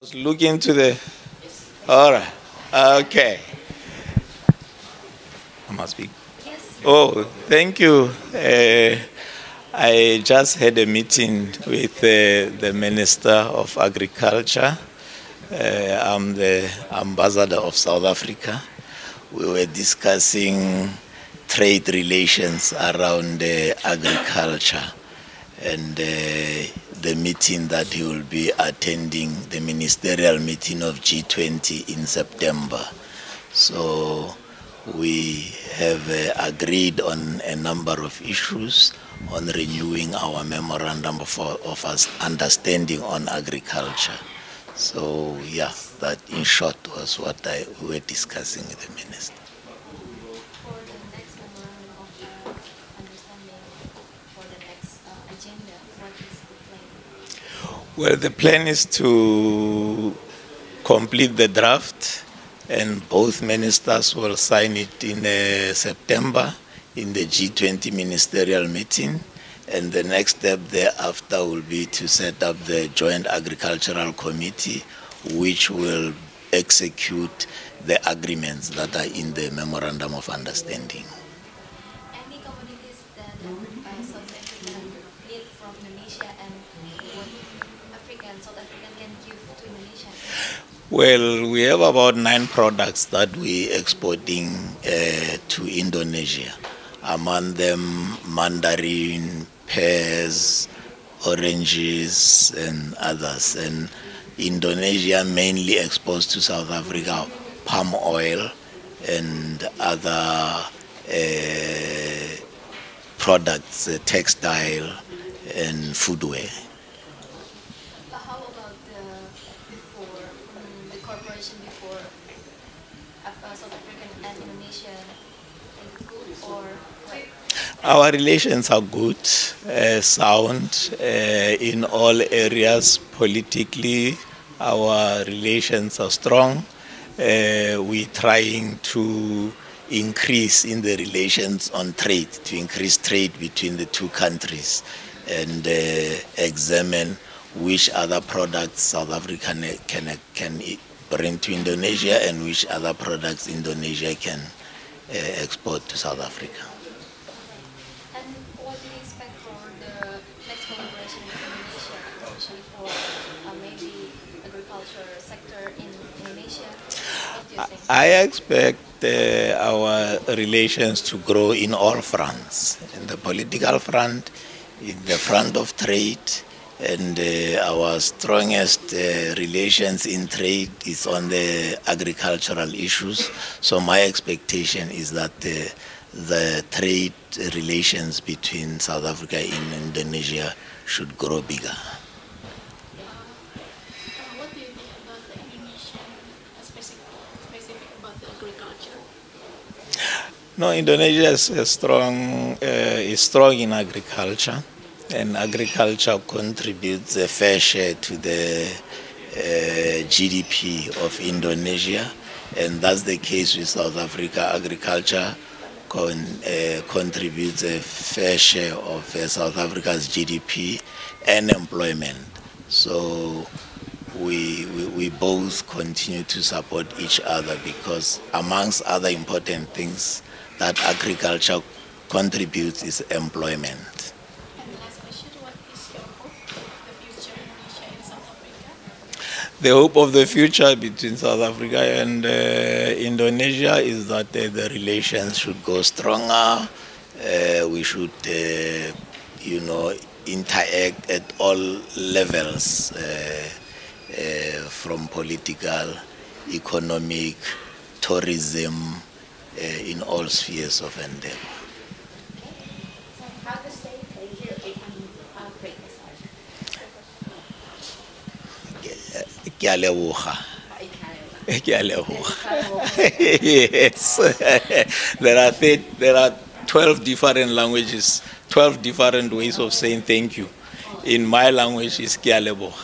Look into the. All right. Okay. I must be. Oh, thank you. I just had a meeting with the Minister of Agriculture. I'm the ambassador of South Africa. We were discussing trade relations around agriculture, and the meeting that he will be attending, the ministerial meeting of G20 in September. So we have agreed on a number of issues on renewing our memorandum of understanding on agriculture. So yeah, that in short was what we were discussing with the minister. For the next memorandum of understanding, for the next agenda, what is the plan? Well, the plan is to complete the draft, and both ministers will sign it in September in the G20 ministerial meeting. And the next step thereafter will be to set up the Joint Agricultural Committee, which will execute the agreements that are in the Memorandum of Understanding. Any commodities that South Africa need from Indonesia, and what South Africa can give to Indonesia? Well, we have about 9 products that we exporting to Indonesia. Among them, mandarin, pears, oranges, and others. And Indonesia mainly exports to South Africa palm oil and other products, textile and footwear. How about the cooperation before South Africa and Indonesia? Is it good or what? Our relations are good, sound in all areas. Politically, our relations are strong. We're trying to increase in the relations on trade, to increase trade between the two countries, and examine which other products South Africa can bring to Indonesia and which other products Indonesia can export to South Africa. And what do you expect for the next collaboration with Indonesia, especially for maybe agriculture sector in Indonesia? What do you think? I expect our relations to grow in all fronts, in the political front, in the front of trade, and our strongest relations in trade is on the agricultural issues. So my expectation is that the trade relations between South Africa and Indonesia should grow bigger. What do you think about the Indonesian, specific about the agriculture? No, Indonesia is strong in agriculture, and agriculture contributes a fair share to the GDP of Indonesia, and that's the case with South Africa. Agriculture contributes a fair share of South Africa's GDP and employment. So we both continue to support each other, because amongst other important things that agriculture contributes is employment. And the last question, what is your hope for the future Indonesia and South Africa? The hope of the future between South Africa and Indonesia is that the relations should go stronger. We should, interact at all levels, from political, economic, tourism, in all spheres of endeavor. So how the state here in Africa? Ke a leboga. Yes. There are 12 different languages, 12 different ways of saying thank you. In my language, it's ke a leboga.